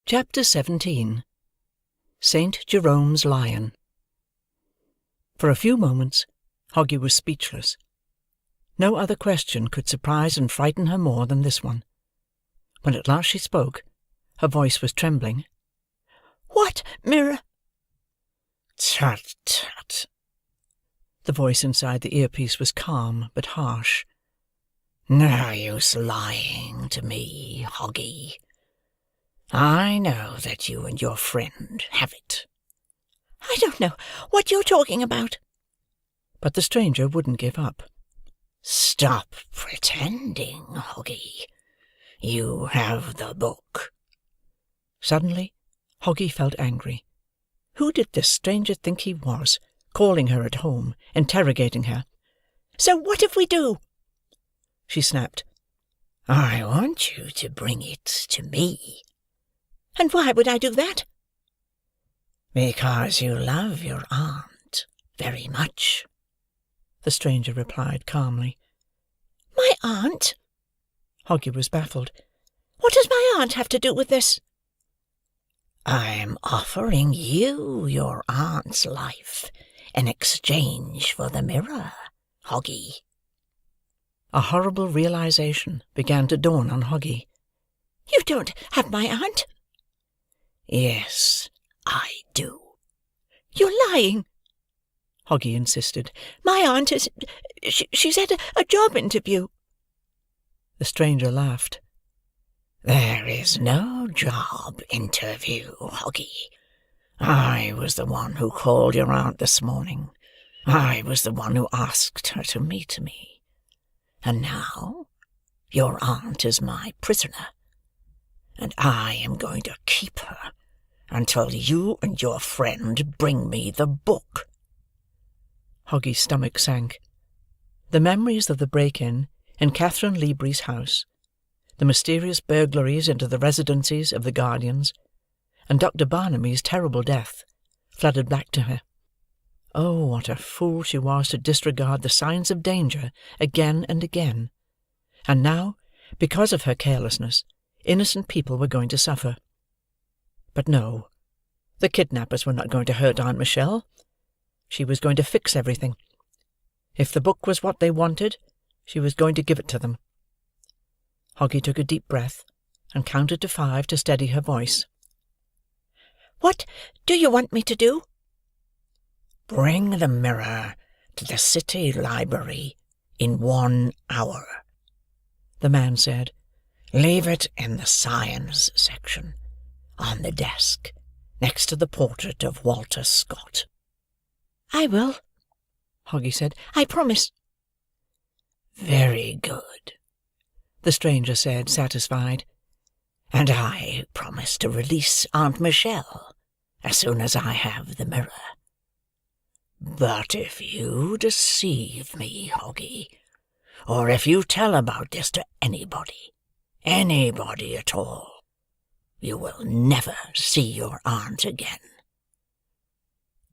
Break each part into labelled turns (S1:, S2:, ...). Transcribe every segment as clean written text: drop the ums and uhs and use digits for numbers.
S1: Chapter 17. Saint Jerome's Lion. For a few moments, Hoggie was speechless. No other question could surprise and frighten her more than this one. When at last she spoke, her voice was trembling. "What mirror?"
S2: "Tut, tut."
S1: The voice inside the earpiece was calm but harsh.
S2: "No use lying to me, Hoggie. I know that you and your friend have it."
S3: "I don't know what you're talking about."
S1: But the stranger wouldn't give up.
S2: "Stop pretending, Hoggie. You have the book."
S1: Suddenly, Hoggie felt angry. Who did this stranger think he was, calling her at home, interrogating her?
S3: "So what if we do?"
S1: she snapped.
S2: "I want you to bring it to me."
S3: "And why would I do that?"
S2: "Because you love your aunt very much,"
S1: the stranger replied calmly.
S3: "My aunt?"
S1: Hoggie was baffled.
S3: "What does my aunt have to do with this?"
S2: "I'm offering you your aunt's life in exchange for the mirror, Hoggie."
S1: A horrible realization began to dawn on Hoggie.
S3: "You don't have my aunt."
S2: "Yes, I do."
S3: "You're lying,"
S1: Hoggie insisted.
S3: "My aunt is... she's at a job interview."
S1: The stranger laughed.
S2: "There is no job interview, Hoggie. I was the one who called your aunt this morning. I was the one who asked her to meet me. And now your aunt is my prisoner, and I am going to keep her until you and your friend bring me the book."
S1: Hoggie's stomach sank. The memories of the break-in Catherine Libri's house, the mysterious burglaries into the residencies of the guardians, and Dr. Barnaby's terrible death, flooded back to her. Oh, what a fool she was to disregard the signs of danger again and again! And now, because of her carelessness, innocent people were going to suffer. But no, the kidnappers were not going to hurt Aunt Michelle. She was going to fix everything. If the book was what they wanted, she was going to give it to them. Hoggie took a deep breath, and counted to 5 to steady her voice.
S3: "What do you want me to do?"
S2: "Bring the mirror to the city library in 1 hour," the man said. "Leave it in the science section, on the desk, next to the portrait of Walter Scott."
S3: "I will,"
S1: Hoggie said.
S3: "I promise."
S2: "Very good,"
S1: the stranger said, satisfied.
S2: "And I promise to release Aunt Michelle as soon as I have the mirror. But if you deceive me, Hoggie, or if you tell about this to anybody at all, you will never see your aunt again."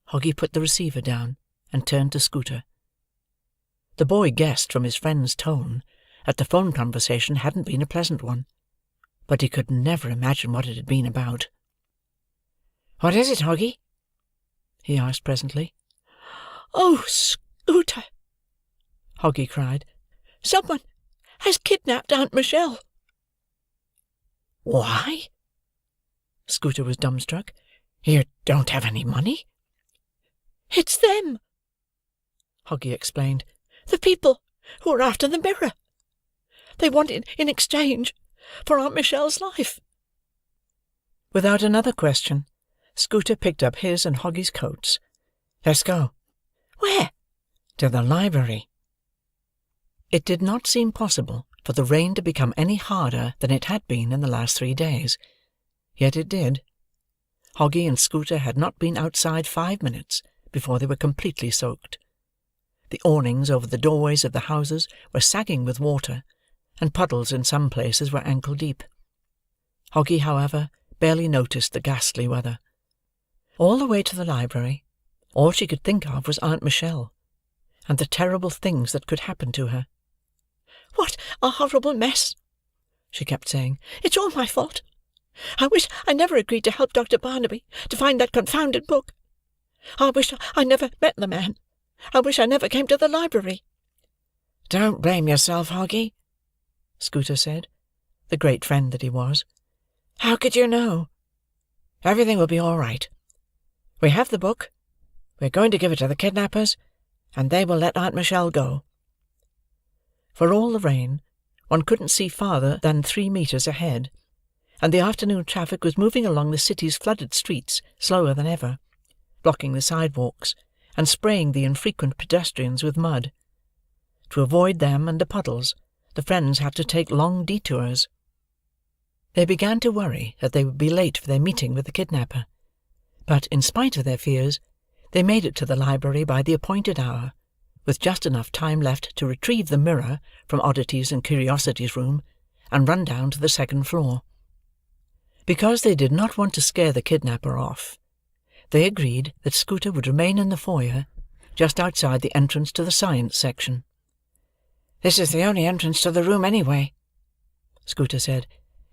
S1: Hoggie put the receiver down and turned to Scooter. The boy guessed from his friend's tone that the phone conversation hadn't been a pleasant one, but he could never imagine what it had been about.
S3: "What is it, Hoggie?"
S1: he asked presently.
S3: "Oh, Scooter!"
S1: Hoggie cried.
S3: "Someone has kidnapped Aunt Michelle."
S2: "Why?"
S1: Scooter was dumbstruck.
S2: "You don't have any money?"
S3: "It's them,"
S1: Hoggie explained.
S3: "the people who are after the mirror. They want it in exchange for Aunt Michelle's life."
S1: Without another question, Scooter picked up his and Hoggie's coats. "Let's go."
S3: "Where?"
S1: "To the library." It did not seem possible for the rain to become any harder than it had been in the last 3 days. Yet it did. Hoggie and Scooter had not been outside 5 minutes before they were completely soaked. The awnings over the doorways of the houses were sagging with water, and puddles in some places were ankle-deep. Hoggie, however, barely noticed the ghastly weather. All the way to the library, all she could think of was Aunt Michelle, and the terrible things that could happen to her.
S3: "What a horrible mess!" she kept saying. "It's all my fault. I wish I never agreed to help Dr. Barnaby to find that confounded book. I wish I never met the man. I wish I never came to the library."
S1: "Don't blame yourself, Hoggie," Scooter said, the great friend that he was. "How could you know? Everything will be all right. We have the book. We're going to give it to the kidnappers, and they will let Aunt Michelle go." For all the rain, one couldn't see farther than 3 meters ahead, and the afternoon traffic was moving along the city's flooded streets slower than ever, blocking the sidewalks, and spraying the infrequent pedestrians with mud. To avoid them and the puddles, the friends had to take long detours. They began to worry that they would be late for their meeting with the kidnapper, but, in spite of their fears, they made it to the library by the appointed hour, with just enough time left to retrieve the mirror from Oddities and Curiosities' room, and run down to the second floor. Because they did not want to scare the kidnapper off, they agreed that Scooter would remain in the foyer, just outside the entrance to the science section. "This is the only entrance to the room anyway," Scooter said.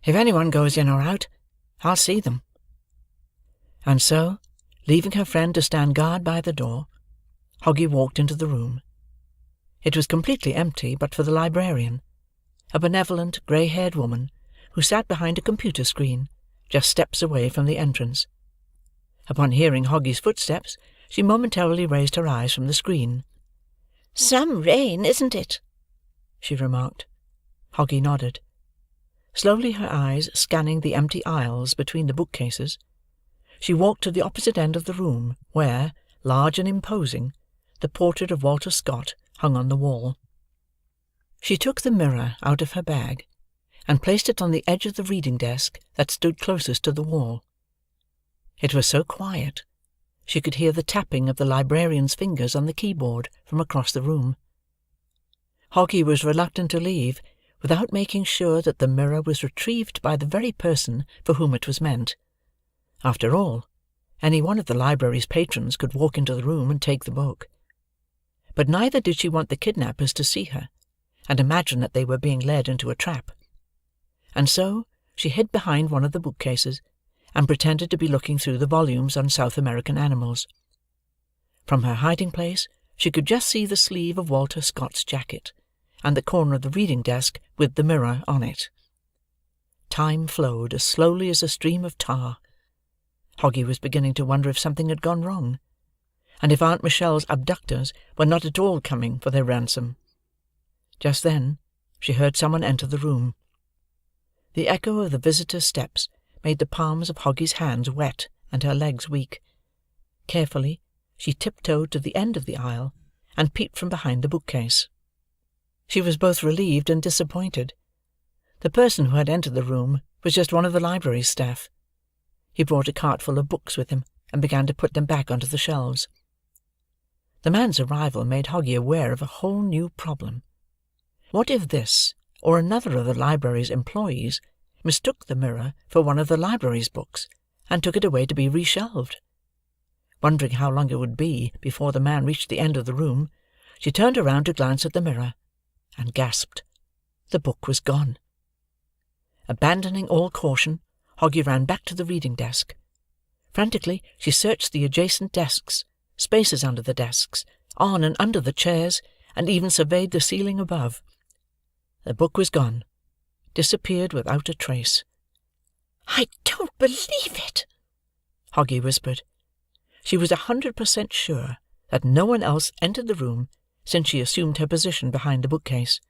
S1: "If anyone goes in or out, I'll see them." And so, leaving her friend to stand guard by the door, Hoggie walked into the room. It was completely empty but for the librarian, a benevolent, grey-haired woman who sat behind a computer screen, just steps away from the entrance. Upon hearing Hoggie's footsteps, she momentarily raised her eyes from the screen.
S3: "Some rain, isn't it?"
S1: she remarked. Hoggie nodded. Slowly her eyes scanning the empty aisles between the bookcases, she walked to the opposite end of the room, where, large and imposing, the portrait of Walter Scott hung on the wall. She took the mirror out of her bag, and placed it on the edge of the reading desk that stood closest to the wall. It was so quiet, she could hear the tapping of the librarian's fingers on the keyboard from across the room. Hoggie was reluctant to leave, without making sure that the mirror was retrieved by the very person for whom it was meant. After all, any one of the library's patrons could walk into the room and take the book. But neither did she want the kidnappers to see her, and imagine that they were being led into a trap. And so she hid behind one of the bookcases, and pretended to be looking through the volumes on South American animals. From her hiding-place she could just see the sleeve of Walter Scott's jacket, and the corner of the reading desk with the mirror on it. Time flowed as slowly as a stream of tar. Hoggie was beginning to wonder if something had gone wrong, and if Aunt Michelle's abductors were not at all coming for their ransom. Just then she heard someone enter the room. The echo of the visitor's steps made the palms of Hoggie's hands wet and her legs weak. Carefully she tiptoed to the end of the aisle, and peeped from behind the bookcase. She was both relieved and disappointed. The person who had entered the room was just one of the library's staff. He brought a cart full of books with him, and began to put them back onto the shelves. The man's arrival made Hoggie aware of a whole new problem. What if this, or another of the library's employees, mistook the mirror for one of the library's books, and took it away to be reshelved? Wondering how long it would be before the man reached the end of the room, she turned around to glance at the mirror, and gasped. The book was gone. Abandoning all caution, Hoggie ran back to the reading desk. Frantically she searched the adjacent desks, spaces under the desks, on and under the chairs, and even surveyed the ceiling above. The book was gone, disappeared without a trace.
S3: "I don't believe it,"
S1: Hoggie whispered. She was 100% sure that no one else entered the room since she assumed her position behind the bookcase.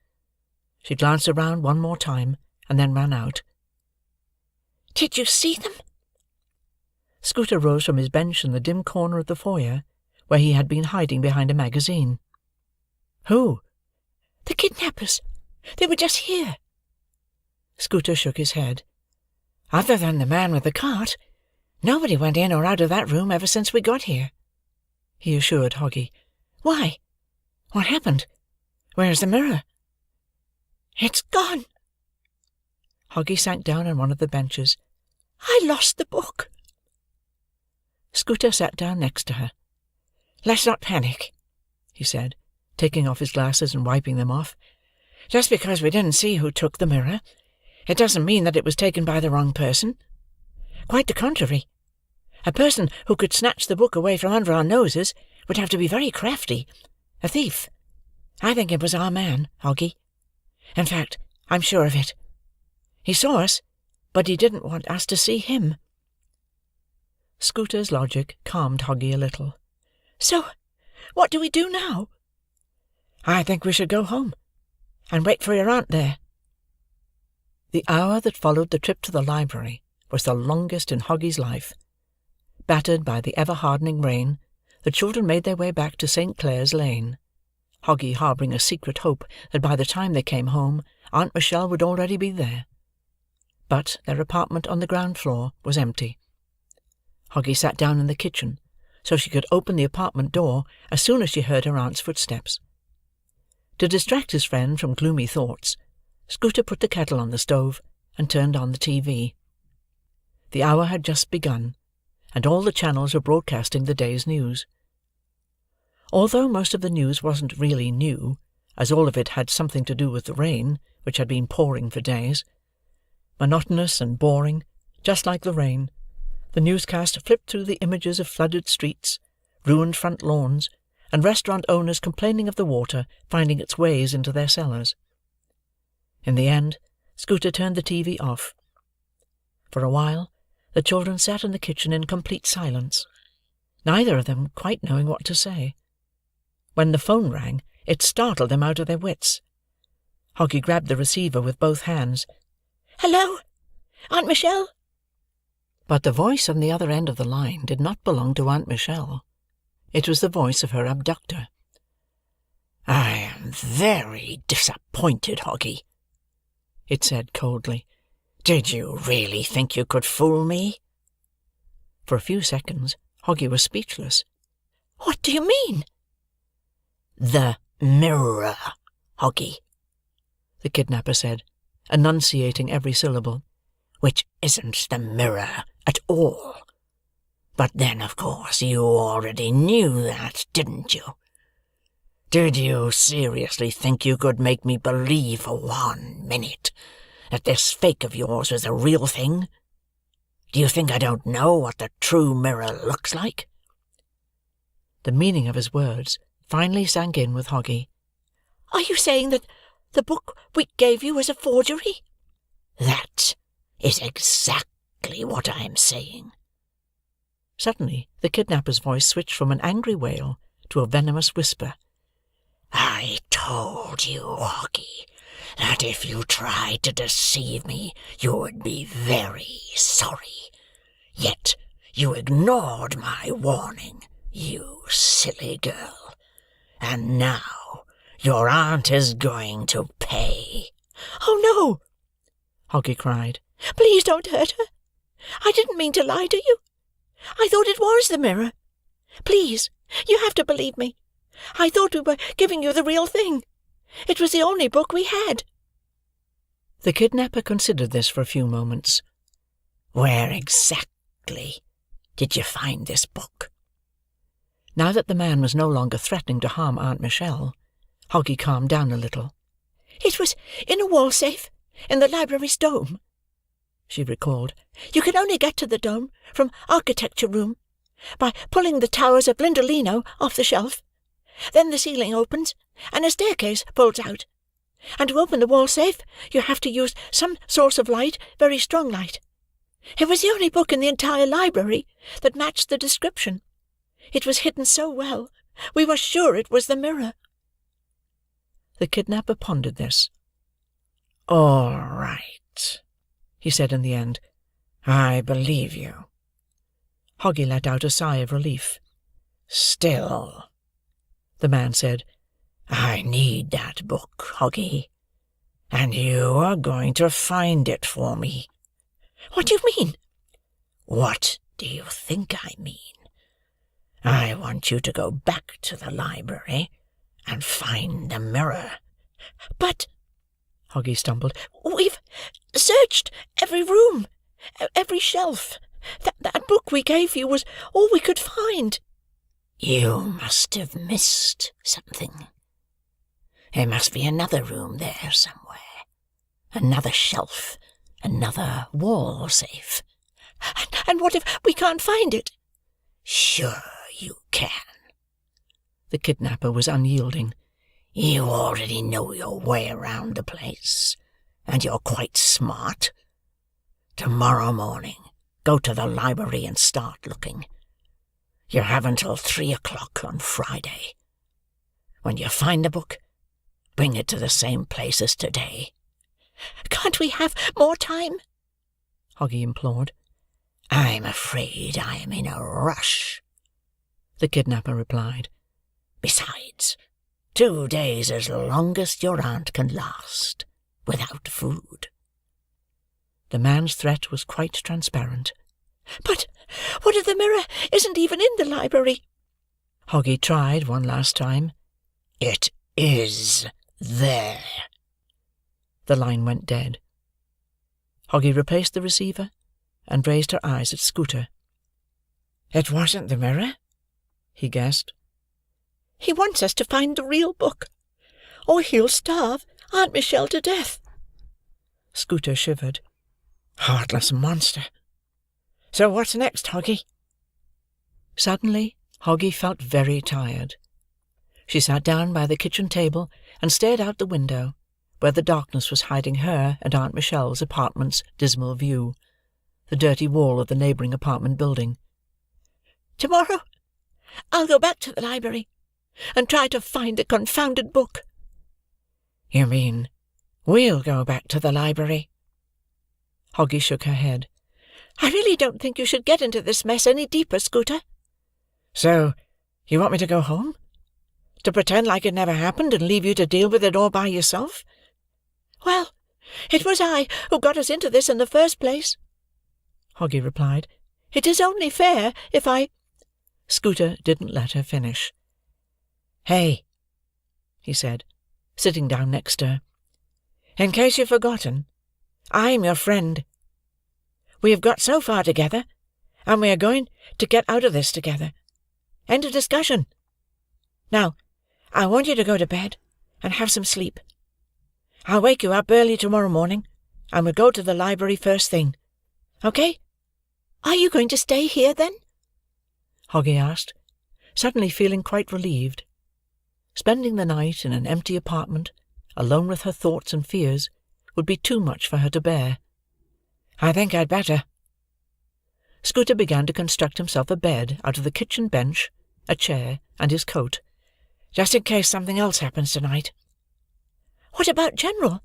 S1: She glanced around one more time, and then ran out.
S3: "Did you see them?"
S1: Scooter rose from his bench in the dim corner of the foyer, where he had been hiding behind a magazine. "Who?"
S3: "The kidnappers. They were just here."
S1: Scooter shook his head.
S2: "Other than the man with the cart, nobody went in or out of that room ever since we got here," he assured Hoggie. "Why? What happened? Where's the mirror?"
S3: "It's gone."
S1: Hoggie sank down on one of the benches.
S3: "I lost the book."
S1: Scooter sat down next to her.
S2: "Let's not panic," he said, taking off his glasses and wiping them off. "Just because we didn't see who took the mirror, it doesn't mean that it was taken by the wrong person.
S3: Quite the contrary. A person who could snatch the book away from under our noses would have to be very crafty. A thief. I think it was our man, Hoggie. In fact, I'm sure of it. He saw us, but he didn't want us to see him." Scooter's logic calmed Hoggie a little. "So, what do we do now?" "I think we should go home, and wait for your aunt there." The hour that followed the trip to the library was the longest in Hoggie's life. Battered by the ever-hardening rain, the children made their way back to St. Clair's Lane, Hoggie harbouring a secret hope that by the time they came home, Aunt Michelle would already be there. But their apartment on the ground floor was empty. Hoggie sat down in the kitchen, so she could open the apartment door as soon as she heard her aunt's footsteps. To distract his friend from gloomy thoughts, Scooter put the kettle on the stove and turned on the TV. The hour had just begun, and all the channels were broadcasting the day's news. Although most of the news wasn't really new, as all of it had something to do with the rain, which had been pouring for days. Monotonous and boring, just like the rain, the newscast flipped through the images of flooded streets, ruined front lawns, and restaurant owners complaining of the water finding its ways into their cellars. In the end, Scooter turned the TV off. For a while, the children sat in the kitchen in complete silence, neither of them quite knowing what to say. When the phone rang, it startled them out of their wits. Hoggie grabbed the receiver with both hands. "Hello, Aunt Michelle?" But the voice on the other end of the line did not belong to Aunt Michelle. It was the voice of her abductor.
S2: "I am very disappointed, Hoggie," it said coldly. "Did you really think you could fool me?"
S1: For a few seconds, Hoggie was speechless.
S3: "What do you mean?"
S2: "The mirror, Hoggie," the kidnapper said, enunciating every syllable. "Which isn't the mirror at all. But then, of course, you already knew that, didn't you? Did you seriously think you could make me believe for 1 minute that this fake of yours was the real thing? Do you think I don't know what the true mirror looks like?"
S1: The meaning of his words finally sank in with Hoggie.
S3: "Are you saying that the book we gave you was a forgery?"
S2: "That is exactly what I am saying."
S1: Suddenly, the kidnapper's voice switched from an angry wail to a venomous whisper.
S2: "I told you, Hoggie, that if you tried to deceive me, you would be very sorry. Yet you ignored my warning, you silly girl. And now your aunt is going to pay."
S3: "Oh, no!"
S1: Hoggie cried.
S3: "Please don't hurt her. I didn't mean to lie to you. I thought it was the mirror. Please, you have to believe me. I thought we were giving you the real thing. It was the only book we had."
S1: The kidnapper considered this for a few moments.
S2: "Where exactly did you find this book?"
S1: Now that the man was no longer threatening to harm Aunt Michelle, Hoggie calmed down a little.
S3: "It was in a wall safe in the library's dome," she recalled. "You can only get to the dome from architecture room by pulling the towers of Blindolino off the shelf. Then the ceiling opens, and a staircase folds out. And to open the wall safe, you have to use some source of light, very strong light. It was the only book in the entire library that matched the description. It was hidden so well, we were sure it was the mirror."
S1: The kidnapper pondered this.
S2: "All right," he said in the end. "I believe you."
S1: Hoggie let out a sigh of relief.
S2: "Still," the man said, "I need that book, Hoggie, and you are going to find it for me."
S3: "What do you mean?"
S2: "What do you think I mean? I want you to go back to the library and find the mirror."
S3: "But,"
S1: Hoggie stumbled,
S3: "we've searched every room, every shelf. That book we gave you was all we could find."
S2: "You must have missed something. There must be another room there somewhere, another shelf, another wall safe."
S3: And what if we can't find it?
S2: Sure you can.
S1: The kidnapper was unyielding.
S2: You already know your way around the place, and you're quite smart. Tomorrow morning, go to the library and start looking. You have until 3 o'clock on Friday. When you find the book, bring it to the same place as today.
S3: Can't we have more time?
S1: Hoggie implored.
S2: I'm afraid I am in a rush,
S1: the kidnapper replied.
S2: Besides, 2 days is the longest your aunt can last, without food.
S1: The man's threat was quite transparent.
S3: But what if the mirror isn't even in the library?
S1: Hoggie tried one last time.
S2: It is there.
S1: The line went dead. Hoggie replaced the receiver and raised her eyes at Scooter.
S3: It wasn't the mirror, he guessed. He wants us to find the real book, or he'll starve Aunt Michelle to death.
S1: Scooter shivered.
S3: Heartless monster. So what's next, Hoggie?
S1: Suddenly, Hoggie felt very tired. She sat down by the kitchen table and stared out the window, where the darkness was hiding her and Aunt Michelle's apartment's dismal view, the dirty wall of the neighbouring apartment building.
S3: Tomorrow, I'll go back to the library and try to find the confounded book.
S2: You mean we'll go back to the library?
S1: Hoggie shook her head.
S3: I really don't think you should get into this mess any deeper, Scooter.
S2: So, you want me to go home? To pretend like it never happened and leave you to deal with it all by yourself?
S3: Well, it was I who got us into this in the first place,
S1: Hoggie replied.
S3: It is only fair if I—
S1: Scooter didn't let her finish.
S2: Hey,
S1: he said, sitting down next to her.
S2: In case you've forgotten, I'm your friend. We have got so far together, and we are going to get out of this together. End of discussion. Now, I want you to go to bed and have some sleep. I'll wake you up early tomorrow morning, and we'll go to the library first thing. Okay?
S3: Are you going to stay here, then?
S1: Hoggie asked, suddenly feeling quite relieved. Spending the night in an empty apartment, alone with her thoughts and fears, would be too much for her to bear.
S2: I think I'd better.
S1: Scooter began to construct himself a bed out of the kitchen bench, a chair, and his coat,
S2: just in case something else happens tonight.
S3: What about General?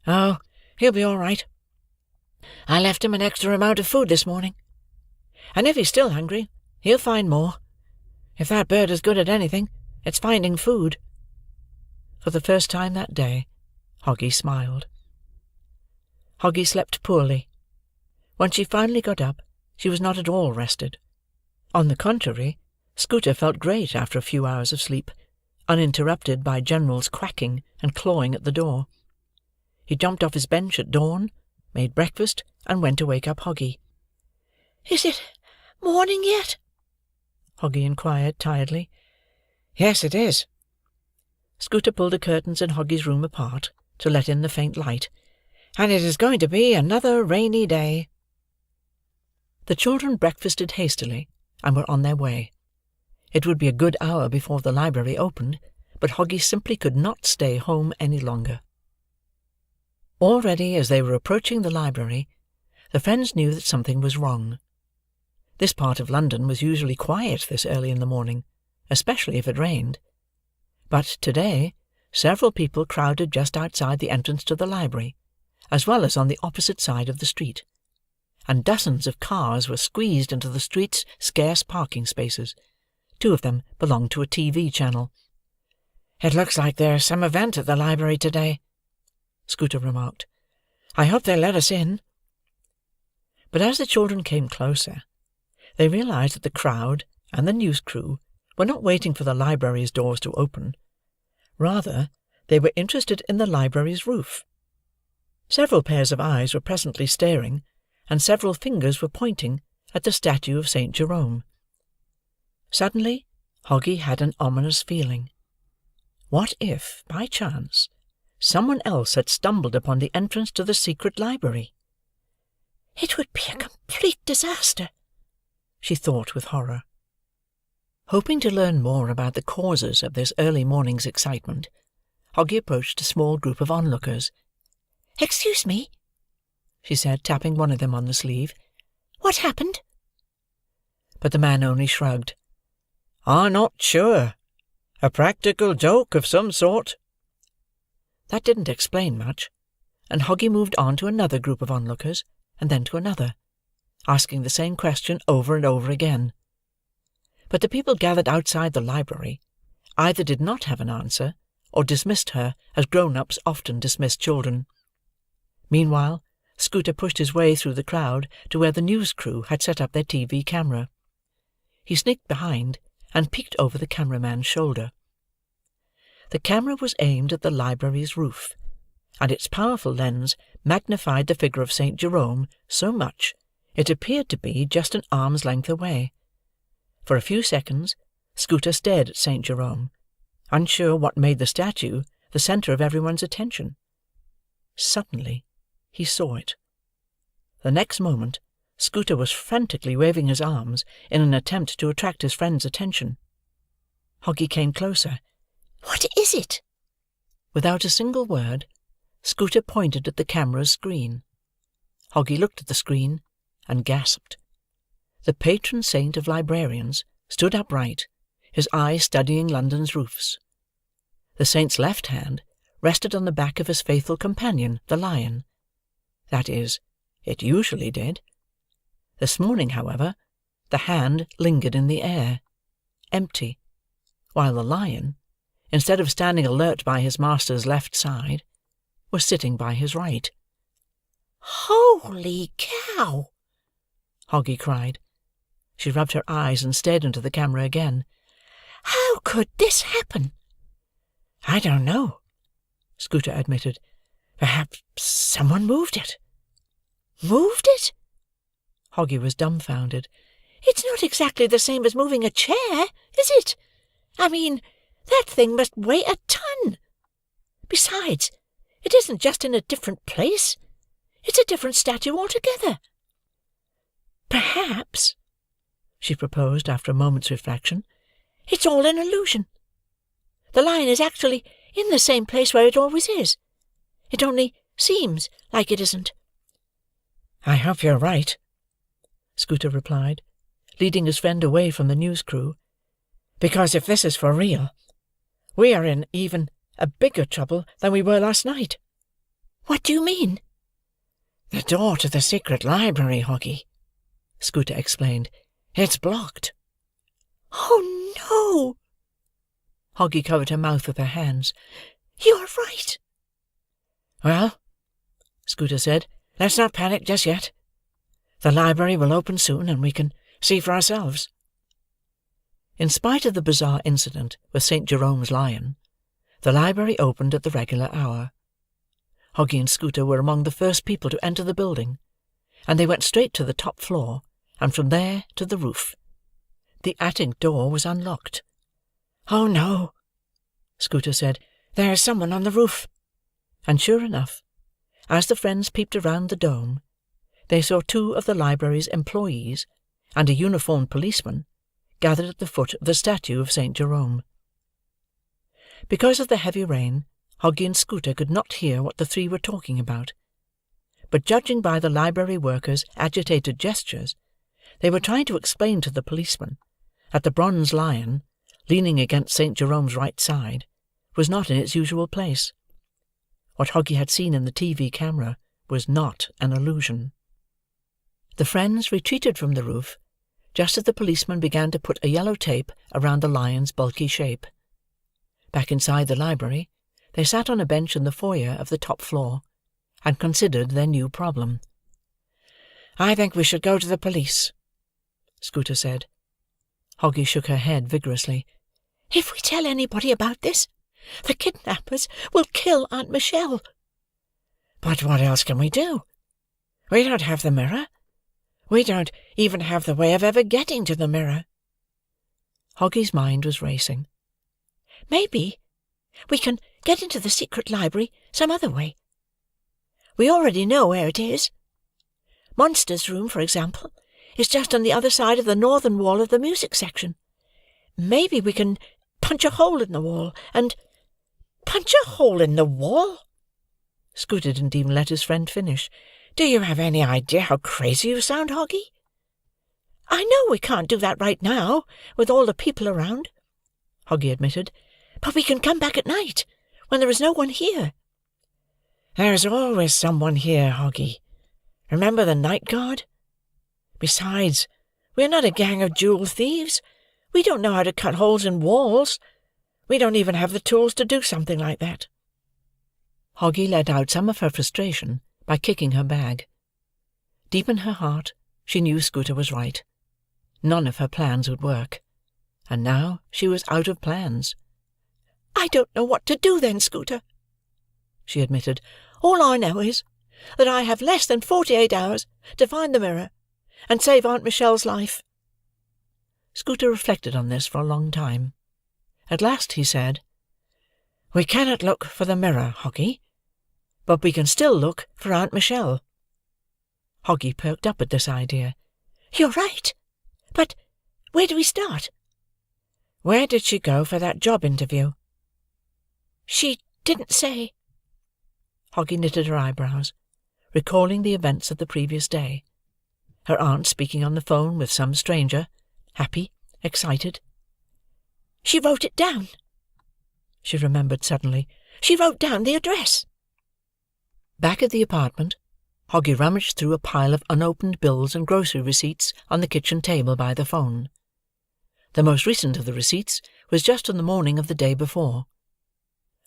S2: Oh, he'll be all right. I left him an extra amount of food this morning. And if he's still hungry, he'll find more. If that bird is good at anything, it's finding food.
S1: For the first time that day, Hoggie smiled. Hoggie slept poorly. When she finally got up, she was not at all rested. On the contrary, Scooter felt great after a few hours of sleep, uninterrupted by General's quacking and clawing at the door. He jumped off his bench at dawn, made breakfast, and went to wake up Hoggie.
S3: Is it morning yet?
S1: Hoggie inquired tiredly.
S2: Yes, it is.
S1: Scooter pulled the curtains in Hoggie's room apart to let in the faint light.
S2: And it is going to be another rainy day.
S1: The children breakfasted hastily and were on their way. It would be a good hour before the library opened, but Hoggie simply could not stay home any longer. Already, as they were approaching the library, the friends knew that something was wrong. This part of London was usually quiet this early in the morning, especially if it rained. But today, several people crowded just outside the entrance to the library, as well as on the opposite side of the street, and dozens of cars were squeezed into the street's scarce parking spaces. 2 of them belonged to a TV channel.
S2: It looks like there's some event at the library today, Scooter remarked. I hope they'll let us in.
S1: But as the children came closer, they realized that the crowd and the news crew were not waiting for the library's doors to open. Rather, they were interested in the library's roof. Several pairs of eyes were presently staring, and several fingers were pointing at the statue of Saint Jerome. Suddenly, Hoggie had an ominous feeling. What if, by chance, someone else had stumbled upon the entrance to the secret library?
S3: It would be a complete disaster, she thought with horror.
S1: Hoping to learn more about the causes of this early morning's excitement, Hoggie approached a small group of onlookers.
S3: "Excuse me,"
S1: she said, tapping one of them on the sleeve.
S3: "What happened?"
S1: But the man only shrugged. "I'm not sure. A practical joke of some sort." That didn't explain much, and Hoggie moved on to another group of onlookers, and then to another, asking the same question over and over again. But the people gathered outside the library either did not have an answer, or dismissed her as grown-ups often dismiss children. Meanwhile, Scooter pushed his way through the crowd to where the news crew had set up their TV camera. He sneaked behind and peeked over the cameraman's shoulder. The camera was aimed at the library's roof, and its powerful lens magnified the figure of Saint Jerome so much it appeared to be just an arm's length away. For a few seconds, Scooter stared at Saint Jerome, unsure what made the statue the centre of everyone's attention. Suddenly, he saw it. The next moment, Scooter was frantically waving his arms in an attempt to attract his friend's attention. Hoggie came closer.
S3: "What is it?"
S1: Without a single word, Scooter pointed at the camera's screen. Hoggie looked at the screen and gasped. The patron saint of librarians stood upright, his eyes studying London's roofs. The saint's left hand rested on the back of his faithful companion, the lion. That is, it usually did. This morning, however, the hand lingered in the air, empty, while the lion, instead of standing alert by his master's left side, was sitting by his right.
S3: "Holy cow!"
S1: Hoggie cried. She rubbed her eyes and stared into the camera again.
S3: "How could this happen?"
S1: "I don't know," Scooter admitted. "Perhaps someone moved it."
S3: "Moved it?"
S1: Hoggie was dumbfounded.
S3: "It's not exactly the same as moving a chair, is it? I mean, that thing must weigh a ton. Besides, it isn't just in a different place. It's a different statue altogether. Perhaps," she proposed after a moment's reflection, "it's all an illusion. The lion is actually in the same place where it always is. It only seems like it isn't."
S1: "I hope you're right," Scooter replied, leading his friend away from the news crew, "because if this is for real, we are in even a bigger trouble than we were last night."
S3: "What do you mean?"
S1: "The door to the secret library, Hoggie," Scooter explained. "It's blocked."
S3: "Oh, no!"
S1: Hoggie covered her mouth with her hands.
S3: "You're right."
S1: "Well," Scooter said, "let's not panic just yet. The library will open soon, and we can see for ourselves." In spite of the bizarre incident with Saint Jerome's lion, the library opened at the regular hour. Hoggie and Scooter were among the first people to enter the building, and they went straight to the top floor, and from there to the roof. The attic door was unlocked.
S3: "Oh, no,"
S1: Scooter said.
S3: "there is someone on the roof."
S1: And sure enough, as the friends peeped around the dome, they saw two of the library's employees and a uniformed policeman gathered at the foot of the statue of Saint Jerome. Because of the heavy rain, Hoggie and Scooter could not hear what the three were talking about, but judging by the library workers' agitated gestures, they were trying to explain to the policeman that the bronze lion, leaning against Saint Jerome's right side, was not in its usual place. What Hoggie had seen in the TV camera was not an illusion. The friends retreated from the roof just as the policeman began to put a yellow tape around the lion's bulky shape. Back inside the library, they sat on a bench in the foyer of the top floor, and considered their new problem. "I think we should go to the police," Scooter said. Hoggie shook her head vigorously.
S3: "If we tell anybody about this, the kidnappers will kill Aunt Michelle."
S1: "But what else can we do? We don't have the mirror. We don't even have the way of ever getting to the mirror." Hoggie's mind was racing.
S3: "Maybe we can get into the secret library some other way. We already know where it is." Monster's room, for example, is just on the other side of the northern wall of the music section. Maybe we can punch a hole in the wall, and—"
S2: "Punch a hole in the wall?" Scooter didn't even let his friend finish. "Do you have any idea how crazy you sound, Hoggie?"
S3: "I know we can't do that right now, with all the people around," Hoggie admitted. "But we can come back at night, when there is no one here."
S2: "There's always someone here, Hoggie. Remember the night guard? Besides, we're not a gang of jewel thieves. We don't know how to cut holes in walls. We don't even have the tools to do something like that."
S1: Hoggie let out some of her frustration by kicking her bag. Deep in her heart, she knew Scooter was right. None of her plans would work. And now she was out of plans.
S3: "I don't know what to do then, Scooter," she admitted. "All I know is that I have less than 48 hours to find the mirror and save Aunt Michelle's life."
S1: Scooter reflected on this for a long time. At last he said,
S2: "We cannot look for the mirror, Hoggie, but we can still look for Aunt Michelle."
S1: Hoggie perked up at this idea.
S3: "You're right. But where do we start?"
S2: "Where did she go for that job interview?"
S3: "She didn't say."
S1: Hoggie knitted her eyebrows, recalling the events of the previous day. Her aunt speaking on the phone with some stranger, happy, excited.
S3: "She wrote it down," she remembered suddenly. "She wrote down the address."
S1: Back at the apartment, Hoggie rummaged through a pile of unopened bills and grocery receipts on the kitchen table by the phone. The most recent of the receipts was just on the morning of the day before.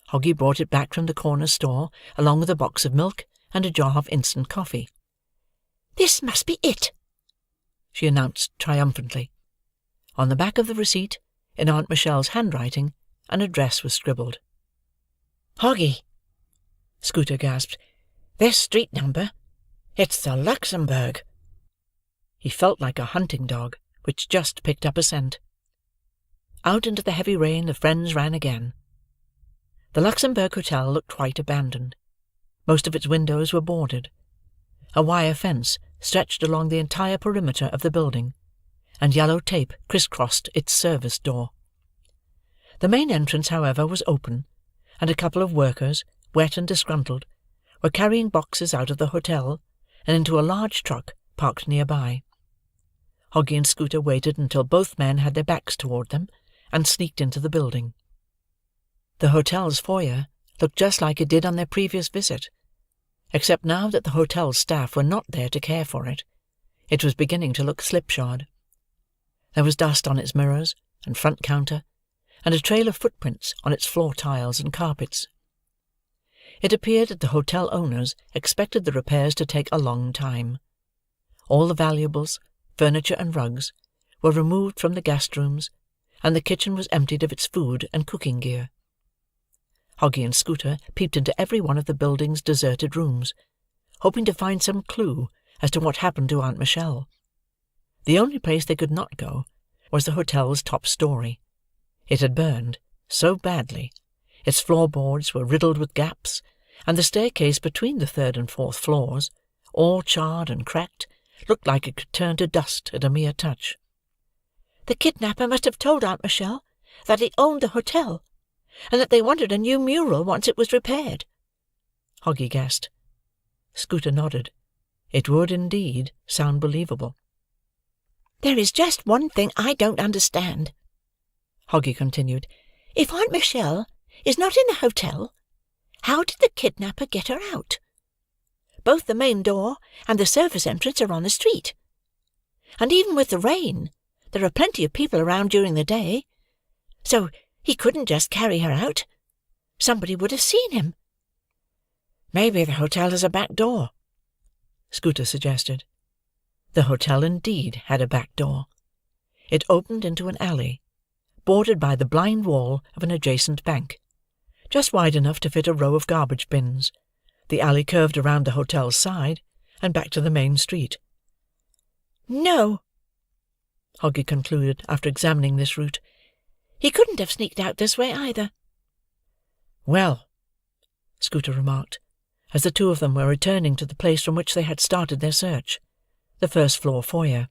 S1: Hoggie brought it back from the corner store, along with a box of milk and a jar of instant coffee.
S3: "This must be it,"
S1: she announced triumphantly. On the back of the receipt, in Aunt Michelle's handwriting, an address was scribbled.
S2: "Hoggie," Scooter gasped, "this street number, it's the Luxembourg."
S1: He felt like a hunting dog which just picked up a scent. Out into the heavy rain the friends ran again. The Luxembourg Hotel looked quite abandoned. Most of its windows were boarded. A wire fence stretched along the entire perimeter of the building, and yellow tape criss-crossed its service door. The main entrance, however, was open, and a couple of workers, wet and disgruntled, were carrying boxes out of the hotel and into a large truck parked near by. Hoggie and Scooter waited until both men had their backs toward them, and sneaked into the building. The hotel's foyer looked just like it did on their previous visit, except now that the hotel's staff were not there to care for it, it was beginning to look slipshod. There was dust on its mirrors and front counter, and a trail of footprints on its floor tiles and carpets. It appeared that the hotel owners expected the repairs to take a long time. All the valuables, furniture and rugs, were removed from the guest rooms, and the kitchen was emptied of its food and cooking gear. Hoggie and Scooter peeped into every one of the building's deserted rooms, hoping to find some clue as to what happened to Aunt Michelle. The only place they could not go was the hotel's top story. It had burned so badly, its floorboards were riddled with gaps, and the staircase between the third and fourth floors, all charred and cracked, looked like it could turn to dust at a mere touch.
S3: "The kidnapper must have told Aunt Michelle that he owned the hotel, and that they wanted a new mural once it was repaired,"
S1: Hoggie guessed. Scooter nodded. It would, indeed, sound believable.
S3: "There is just one thing I don't understand," Hoggie continued. "If Aunt Michelle is not in the hotel, how did the kidnapper get her out? Both the main door and the service entrance are on the street. And even with the rain, there are plenty of people around during the day. So he couldn't just carry her out. Somebody would have seen him."
S2: "Maybe the hotel has a back door," Scooter suggested.
S1: The hotel indeed had a back door. It opened into an alley, bordered by the blind wall of an adjacent bank, just wide enough to fit a row of garbage bins. The alley curved around the hotel's side, and back to the main street.
S3: "No,"
S1: Hoggie concluded after examining this route.
S3: "He couldn't have sneaked out this way either."
S1: "Well," Scooter remarked, as the two of them were returning to the place from which they had started their search, the first-floor foyer.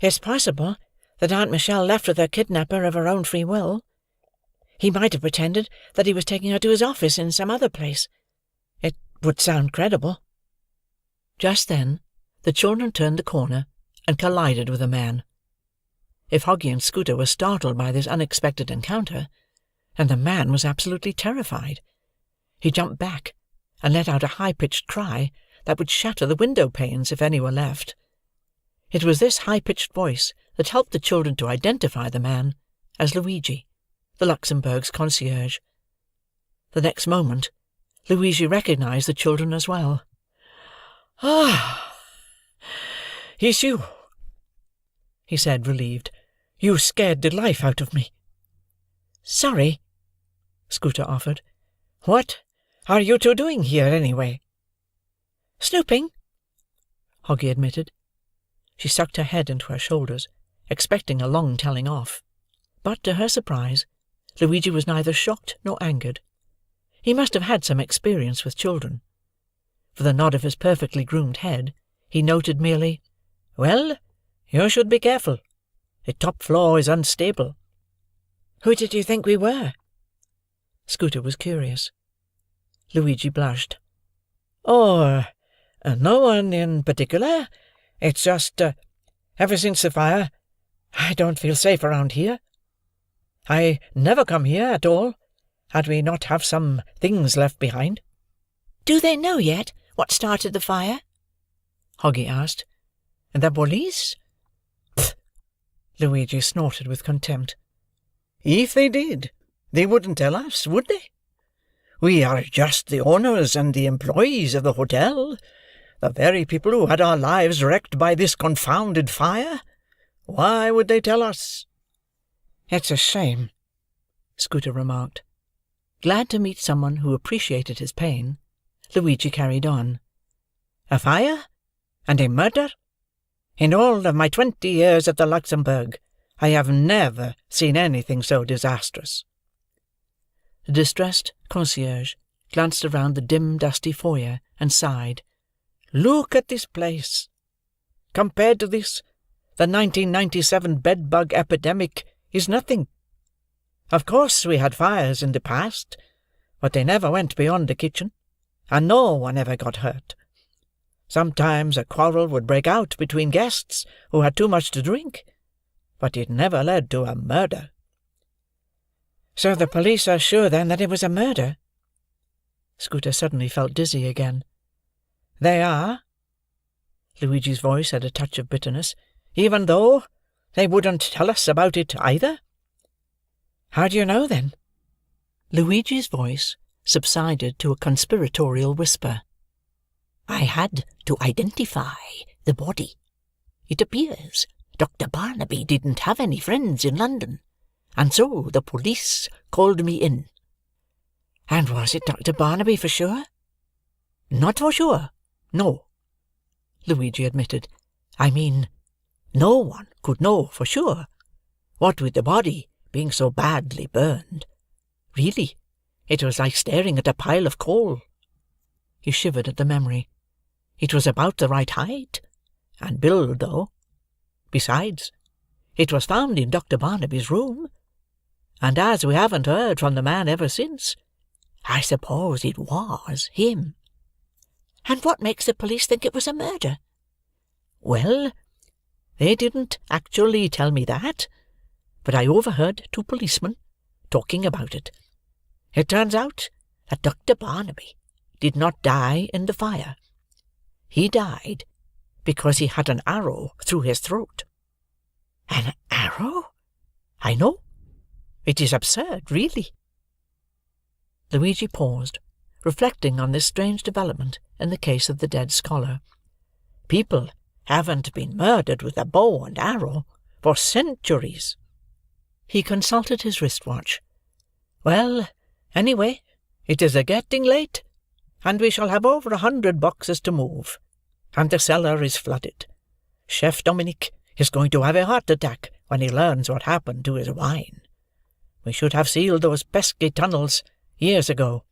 S3: "It's possible that Aunt Michelle left with her kidnapper of her own free will. He might have pretended that he was taking her to his office in some other place. It would sound credible."
S1: Just then, the children turned the corner and collided with a man. If Hoggie and Scooter were startled by this unexpected encounter, then the man was absolutely terrified. He jumped back, and let out a high-pitched cry that would shatter the window-panes if any were left. It was this high-pitched voice that helped the children to identify the man as Luigi, the Luxembourg's concierge. The next moment, Luigi recognized the children as well.
S3: "Ah, it's you," he said, relieved. "You scared the life out of me."
S1: "Sorry," Scooter offered.
S3: "What are you two doing here, anyway?"
S1: "Snooping,"
S3: Hoggie admitted.
S1: She sucked her head into her shoulders, expecting a long telling off. But, to her surprise, Luigi was neither shocked nor angered. He must have had some experience with children. For the nod of his perfectly groomed head, he noted merely,
S3: "Well, you should be careful. The top floor is unstable."
S1: "Who did you think we were?"
S3: Scooter was curious.
S1: Luigi blushed.
S3: "Oh, no one in particular. It's just, ever since the fire, I don't feel safe around here. I never come here at all, had we not have some things left behind."
S1: "Do they know yet what started the fire?"
S3: Hoggie asked. "The police?"
S1: "Pfft!" Luigi snorted with contempt.
S3: "If they did, they wouldn't tell us, would they? We are just the owners and the employees of the hotel, the very people who had our lives wrecked by this confounded fire. Why would they tell us?"
S1: "It's a shame," Scooter remarked. Glad to meet someone who appreciated his pain, Luigi carried on.
S3: "A fire? And a murder? In all of my 20 years at the Luxembourg, I have never seen anything so disastrous."
S1: The distressed concierge glanced around the dim, dusty foyer and sighed.
S3: "Look at this place. Compared to this, the 1997 bed-bug epidemic is nothing. Of course we had fires in the past, but they never went beyond the kitchen, and no one ever got hurt. Sometimes a quarrel would break out between guests who had too much to drink, but it never led to a murder."
S1: "So the police are sure, then, that it was a murder?" Scooter suddenly felt dizzy again.
S3: "They are." Luigi's voice had a touch of bitterness. "Even though they wouldn't tell us about it either."
S1: "How do you know, then?" Luigi's voice subsided to a conspiratorial whisper.
S2: "I had to identify the body. It appears Dr. Barnaby didn't have any friends in London, and so the police called me in."
S1: "And was it Dr. Barnaby for sure?"
S2: "Not for sure, no," Luigi admitted. "I mean, no one could know for sure, what with the body being so badly burned. Really, it was like staring at a pile of coal."
S1: He shivered at the memory.
S2: "It was about the right height and build, though. Besides, it was found in Dr. Barnaby's room, and as we haven't heard from the man ever since, I suppose it was him."
S1: "And what makes the police think it was a murder?"
S2: "Well, they didn't actually tell me that, but I overheard 2 policemen talking about it. It turns out that Dr. Barnaby did not die in the fire. He died because he had an arrow through his throat."
S1: "An arrow?"
S2: "I know. It is absurd, really."
S1: Luigi paused, reflecting on this strange development in the case of the dead scholar.
S2: "People haven't been murdered with a bow and arrow for centuries."
S1: He consulted his wristwatch.
S3: "Well, anyway, it is a-getting late, and we shall have over 100 boxes to move, and the cellar is flooded. Chef Dominic is going to have a heart attack when he learns what happened to his wine. We should have sealed those pesky tunnels years ago."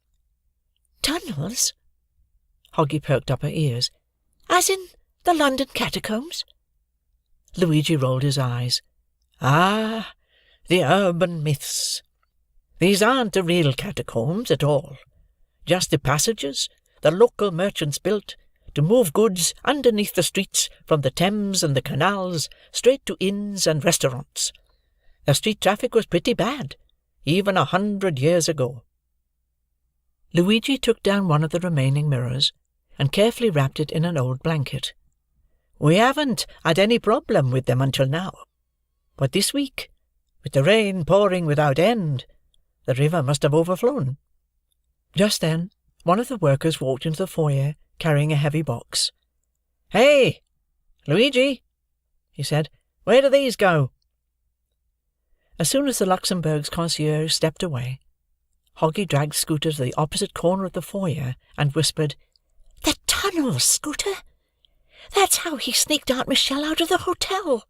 S1: "Tunnels?"
S3: Hoggie perked up her ears.
S1: "As in
S3: The London catacombs?"
S1: Luigi rolled his eyes. "Ah, the urban myths. These aren't the real catacombs at all. Just the passages the local merchants built to move goods underneath the streets from the Thames and the canals straight to inns and restaurants. The street traffic was pretty bad, even 100 years ago." Luigi took down one of the remaining mirrors, and carefully wrapped it in an old blanket. "We haven't had any problem with them until now, but this week, with the rain pouring without end, the river must have overflown." Just then, one of the workers walked into the foyer, carrying a heavy box. "Hey, Luigi," he said, "where do these go?" As soon as the Luxembourg's concierge stepped away, Hoggy dragged Scooter to the opposite corner of the foyer, and whispered,
S3: "The tunnels, Scooter! That's how he sneaked Aunt Michelle out of the hotel."